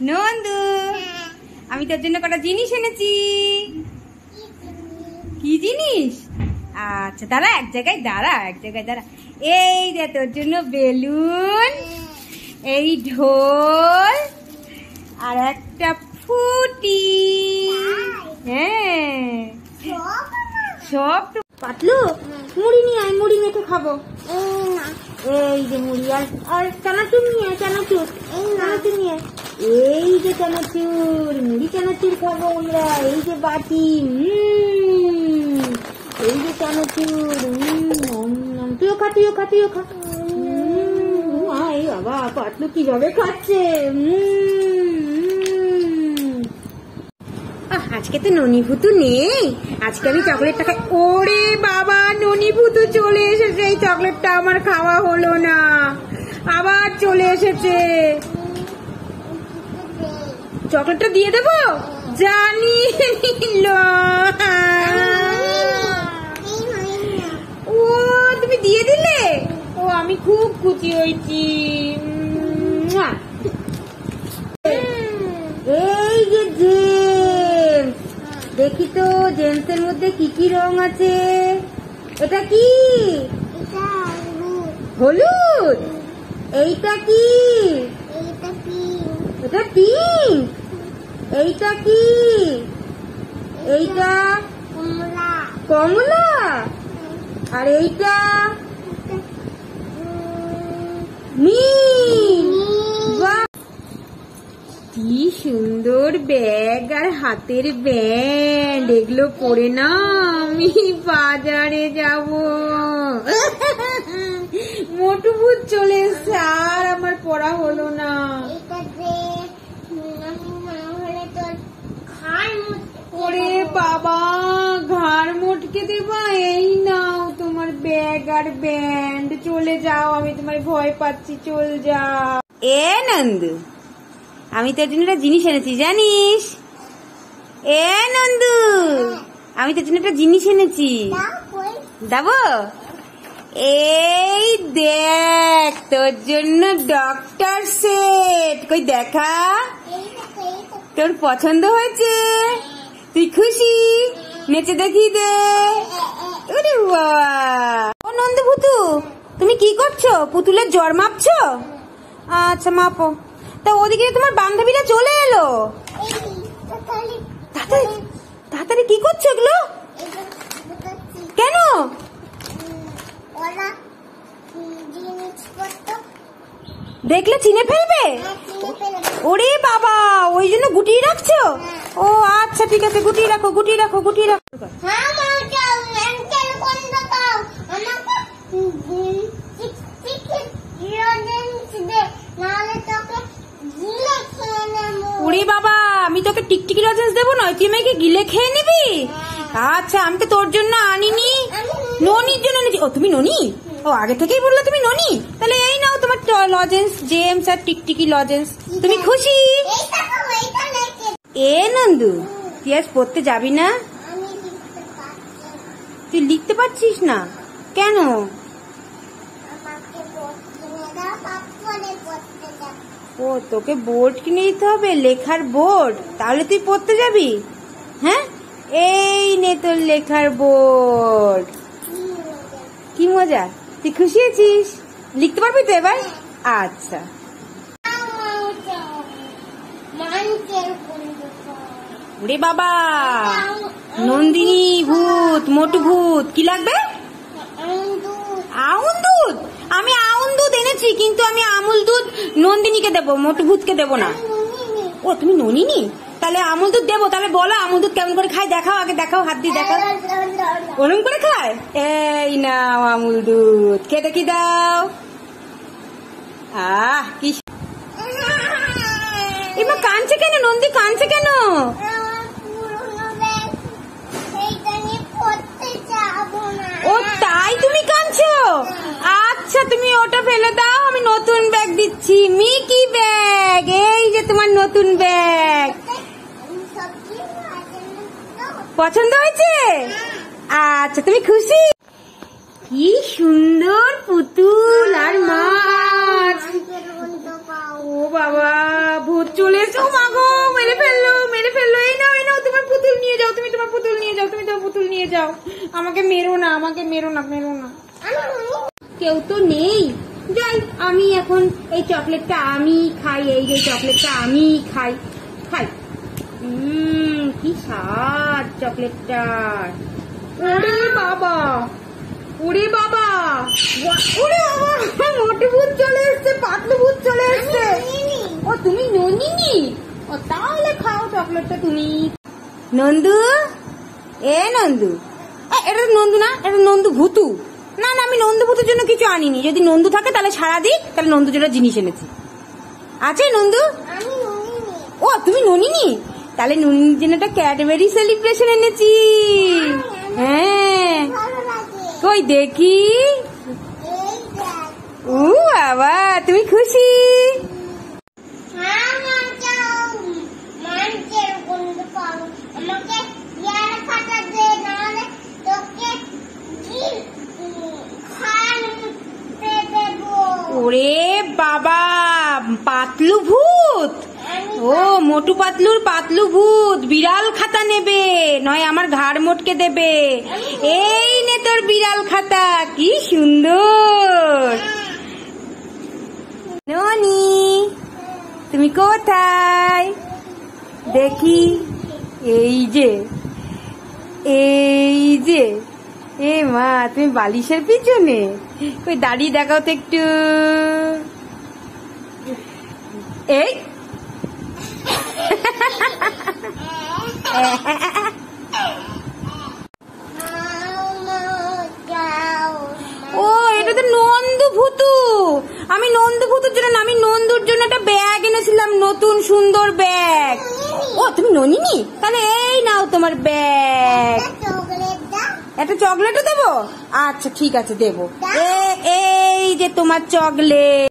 নন্দু, আমি তোর জন্য কটা জিনিস এনেছি। কি জিনিস? আচ্ছা দাঁড়া, এক জায়গায় দাঁড়া। এই দে তোর জন্য বেলুন, এই ঢোল, আর একটা ফুটি। হ্যাঁ সব তো। পাতলু, মুড়ি নিয়ে আয়, মুড়ি মেখে খাবো। এই যে মুড়ি, আর চানাচুর নিয়ে, চানাচুর নিয়ে। এই যে চানাচুর, মুড়ি চানাচুর খাবো আমরা। এই যে বাটি, এই যে চানাচুর। তুইও খা। এই বাবা, পাতলু কিভাবে খাচ্ছে। আজকে তো ননি ভুতু নেই, আজকে আমি চকলেটটা খাই। ওরে বাবা, ননি ভুতু চলে এসেছে, এই চকলেটটা আমার খাওয়া হলো না, আবার চলে এসেছে। চকলেটটা দিয়ে দেবো, জানি ও তুমি দিয়ে দিলে। ও আমি খুব খুশি হয়েছি। এই যে জেমস, দেখি তো জেমসের মধ্যে কি কি রং আছে। এটা কি? হলুদ। এইটা কি? এটা পিঙ্ক। এইটা কি? এইটা কমলা। আর এইটা বাহ, কি সুন্দর ব্যাগ আর হাতের ব্যান্ড। এগুলো পরে না আমি বাজারে যাব। মোটু ভূত চলে এসছে, আর আমার পড়া হলো না। ওরে বাবা, ঘাড় মোটকে দেবা। এই নাও তোমার ব্যাগ আর ব্যান্ড, চলে যাও, আমি তোমায় ভয় পাচ্ছি, চল যাও। এ নন্দু, আমি তোর জন্য একটা জিনিস এনেছি জানিস। এ নন্দু, আমি তোর জন্য একটা জিনিস এনেছি, যাবো। এই দেখ তোর জন্য ডক্টর সেট। কই দেখা, তোর পছন্দ হয়েছে? তুই খুশি? নেচে দেখি দে। ওরে বাবা, ও নন্দু ভুতু, তুমি কি করছো? পুতুলের জ্বর মাপছো? আচ্ছা মাপো। তা ওদিকে তোমার বান্ধবীরা চলে এলো। তাড়াতাড়ি কি করছো এগুলো? কেন? দেখলে চিনে ফেলবে। ওরে বাবা, ওই জন্য গুটিয়ে রাখছো? ও আচ্ছা ঠিক আছে, গুটিয়ে রাখো। ওরে বাবা, আমি তোকে টিকটিকি লজেন্স দেবো নয়, তুই আমাকে গিলে খেয়ে নিবি। আচ্ছা, আমি তো তোর জন্য আনিনি, ননির জন্য এনেছি। ও তুমি ননি? ও আগে থেকেই বললো তুমি ননি। তাহলে এই নাও তোমার লজেন্স, জেমস আর টিকটিকি লজেন্স। তুমি খুশি? এ নন্দু, তুই আজ পড়তে যাবি না? তুই লিখতে পারছিস না কেন? ও তোকে বোর্ড কিনে দিতে হবে, লেখার বোর্ড, তাহলে তুই পড়তে যাবি। হ্যাঁ, এই নে তোর লেখার বোর্ড। কি মজা, তুই খুশি আছিস? লিখতে পারবি তো এবার? আচ্ছা। ওরে বাবা, নন্দিনী ভূত, মোটু ভূত, কি লাগবে? আউন দুধ। আমি আউন দুধ এনেছি, কিন্তু আমি আমুল দুধ নন্দিনীকে দেবো, মোটু ভূতকে দেবো না। ও তুমি ননিনি? তাহলে আমুল দুধ দেবো। তাহলে বলো আমুল দুধ কেমন করে খায়, দেখাও আগে, দেখাও, হাত দিয়ে দেখাও। ওরম করে খায়? এই নাও আমুল দুধ, খেয়ে দেখি দাও। কি এমা কাঁদছে কেন? নন্দী কাঁদছে কেন? ও তাই তুমি কাঁদছো? আচ্ছা তুমি ওটা ফেলে দাও, আমি নতুন ব্যাগ দিচ্ছি, মিকি ব্যাগ। এই যে তোমার নতুন ব্যাগ। পছন্দ হয়েছে? আচ্ছা তুমি খুশি? কি সুন্দর পুতুল আর মাছ। ও বাবা, ভূত চলে এসো। মাগো, মেরে ফেললো। এই নাও তোমার পুতুল নিয়ে যাও। তুমি তোমার পুতুল নিয়ে যাও। আমাকে মেরো না। কেউ তো নেই। যাই, আমি এখন এই চকলেটটা আমি খাই। এই যে চকলেটটা আমি খাই। কি স্বাদ চকলেটটার। ওরে বাবা, মোটু ভূত চলে এসছে, পাতলু ভূত চলে এসছে। ও তুমি নন্দিনী? ও তাহলে খাও চকলেটটা তুমি। নন্দু, নন্দু, এটা নন্দু না, এটা নন্দু ভূতু। না, আমি নন্দু ভূতের জন্য কিছু আনিনি। যদি নন্দু থাকে তাহলে সারা দিক, তাহলে নন্দুর জন্য জিনিস এনেছি। আছে নন্দু? ও তুমি ননিনি? তাহলে ননির জন্য একটা ক্যাডবেরি সেলিব্রেশন এনেছি। হ্যাঁ, কই দেখি। ও বাবা, তুমি খুশি? ওরে বাবা, পাতলু ভূত। ও মোটু পাতলু ভূত বিড়াল খাতা নেবে, নয় আমার ঘাড় মোটকে দেবে। এই নে তোর বিড়াল খাতা, কি সুন্দর। ননি, তুমি কোথায়? দেখি। এই যে এ মা, তুমি বালিশের পিছনে ওই দাঁড়িয়ে দেখাও তো একটু। এই ও, এটা তো নন্দু ভূতু। আমি নন্দু ভূতুর জন্য না, আমি নন্দুর জন্য একটা ব্যাগ এনেছিলাম, নতুন সুন্দর ব্যাগ। ও তুমি ননিনি? তাহলে এই নাও তোমার ব্যাগ। একটা চকলেটও দেবো? আচ্ছা ঠিক আছে, দেবো। এই যে তোমার চকলেট।